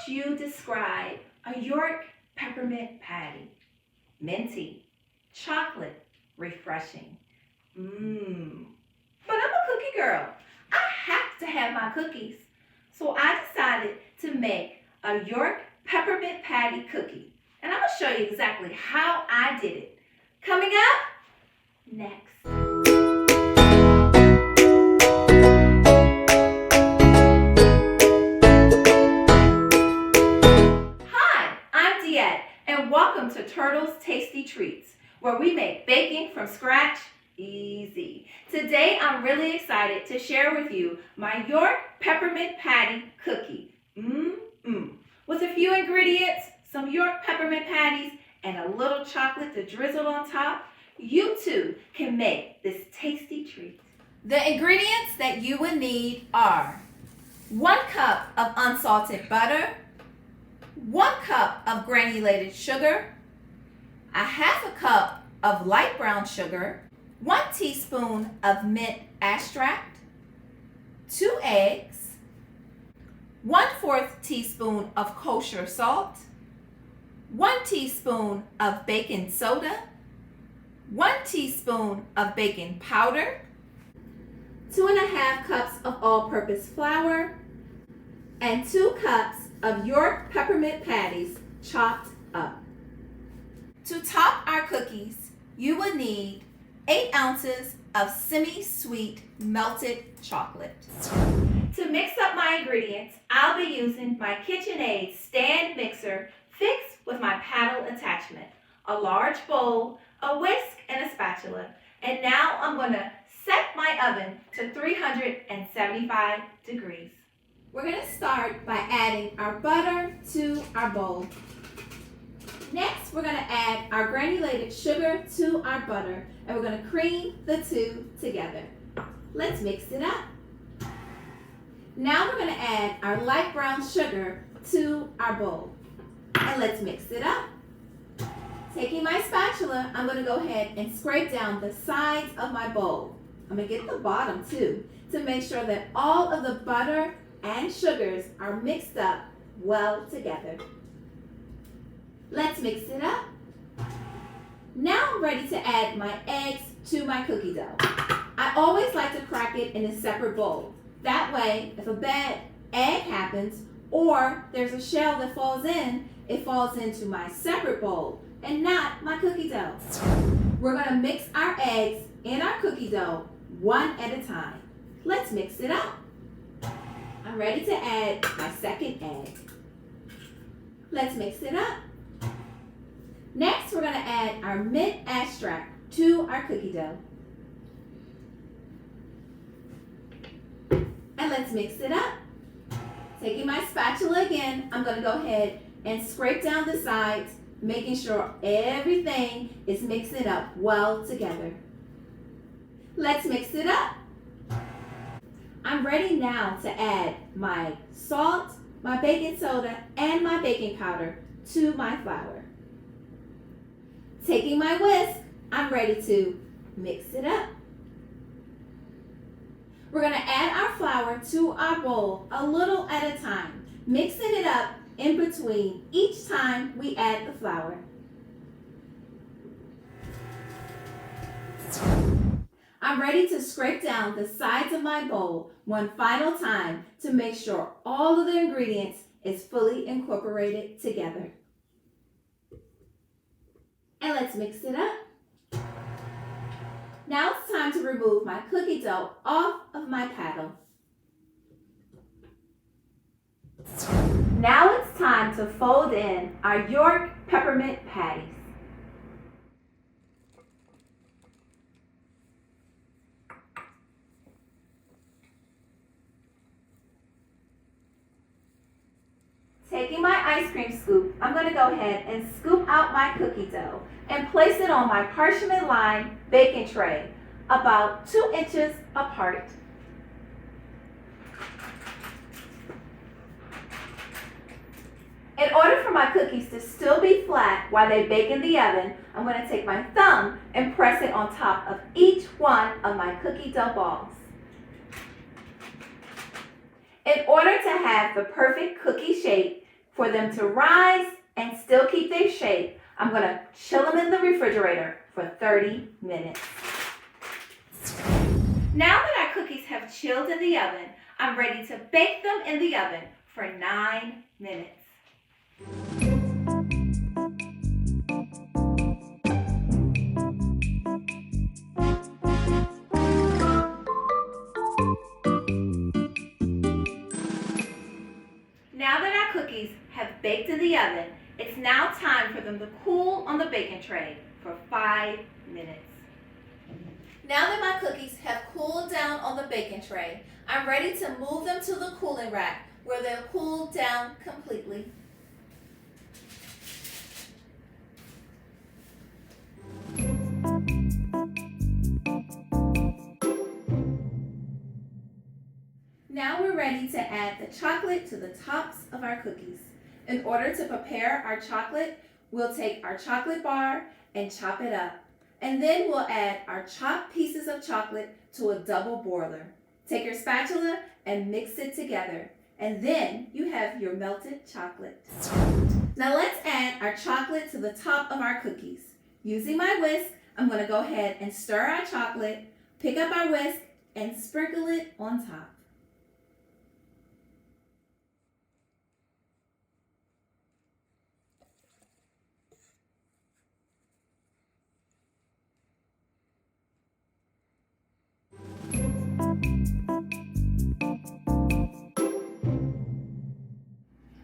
would you describe a York Peppermint Patty? Minty, chocolate, refreshing. But I'm a cookie girl. I have to have my cookies. So I decided to make a York Peppermint Patty Cookie. And I'm going to show you exactly how I did it. Coming up next. And welcome to Turtles Tasty Treats, where we make baking from scratch easy. Today I'm really excited to share with you my York Peppermint Patty Cookie. With a few ingredients, some York Peppermint Patties, and a little chocolate to drizzle on top, you too can make this tasty treat. The ingredients that you will need are 1 cup of unsalted butter, 1 cup of granulated sugar, a 1/2 cup of light brown sugar, 1 teaspoon of mint extract, 2 eggs, 1/4 teaspoon of kosher salt, 1 teaspoon of baking soda, 1 teaspoon of baking powder, 2½ cups of all-purpose flour, and 2 cups of York Peppermint Patties chopped up. To top our cookies, you will need 8 ounces of semi-sweet melted chocolate. To mix up my ingredients, I'll be using my KitchenAid stand mixer fixed with my paddle attachment, a large bowl, a whisk, and a spatula. And now I'm going to set my oven to 375 degrees. We're going to start by adding our butter to our bowl. Next, we're going to add our granulated sugar to our butter, and we're going to cream the two together. Let's mix it up. Now we're going to add our light brown sugar to our bowl, and let's mix it up. Taking my spatula, I'm going to go ahead and scrape down the sides of my bowl. I'm going to get the bottom too, to make sure that all of the butter and sugars are mixed up well together. Let's mix it up. Now I'm ready to add my eggs to my cookie dough. I always like to crack it in a separate bowl. That way, if a bad egg happens or there's a shell that falls in, it falls into my separate bowl and not my cookie dough. We're going to mix our eggs in our cookie dough one at a time. Let's mix it up. I'm ready to add my second egg. Let's mix it up. Next, we're going to add our mint extract to our cookie dough. And let's mix it up. Taking my spatula again, I'm going to go ahead and scrape down the sides, making sure everything is mixing up well together. Let's mix it up. I'm ready now to add my salt, my baking soda, and my baking powder to my flour. Taking my whisk, I'm ready to mix it up. We're going to add our flour to our bowl a little at a time, mixing it up in between each time we add the flour. I'm ready to scrape down the sides of my bowl one final time to make sure all of the ingredients is fully incorporated together. And let's mix it up. Now it's time to remove my cookie dough off of my paddle. Now it's time to fold in our York Peppermint Patties. Taking my ice cream scoop, I'm going to go ahead and scoop out my cookie dough and place it on my parchment lined baking tray about 2 inches apart. In order for my cookies to still be flat while they bake in the oven, I'm going to take my thumb and press it on top of each one of my cookie dough balls. In order to have the perfect cookie shape for For them to rise and still keep their shape, I'm going to chill them in the refrigerator for 30 minutes. Now that our cookies have chilled in the oven, I'm ready to bake them in the oven for 9 minutes. Now that our cookies have baked in the oven, it's now time for them to cool on the baking tray for 5 minutes. Now that my cookies have cooled down on the baking tray, I'm ready to move them to the cooling rack where they'll cool down completely. Now we're ready to add the chocolate to the tops of our cookies. In order to prepare our chocolate, we'll take our chocolate bar and chop it up. And then we'll add our chopped pieces of chocolate to a double boiler. Take your spatula and mix it together. And then you have your melted chocolate. Now let's add our chocolate to the top of our cookies. Using my whisk, I'm going to go ahead and stir our chocolate, pick up our whisk, and sprinkle it on top.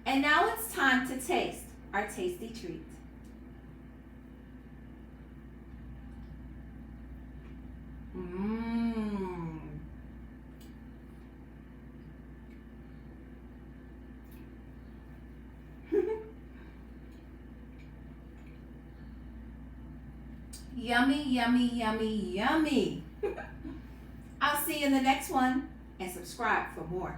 And now it's time to taste our tasty treat. Mmm. Yummy, yummy, yummy, yummy. I'll see you in the next one, and subscribe for more.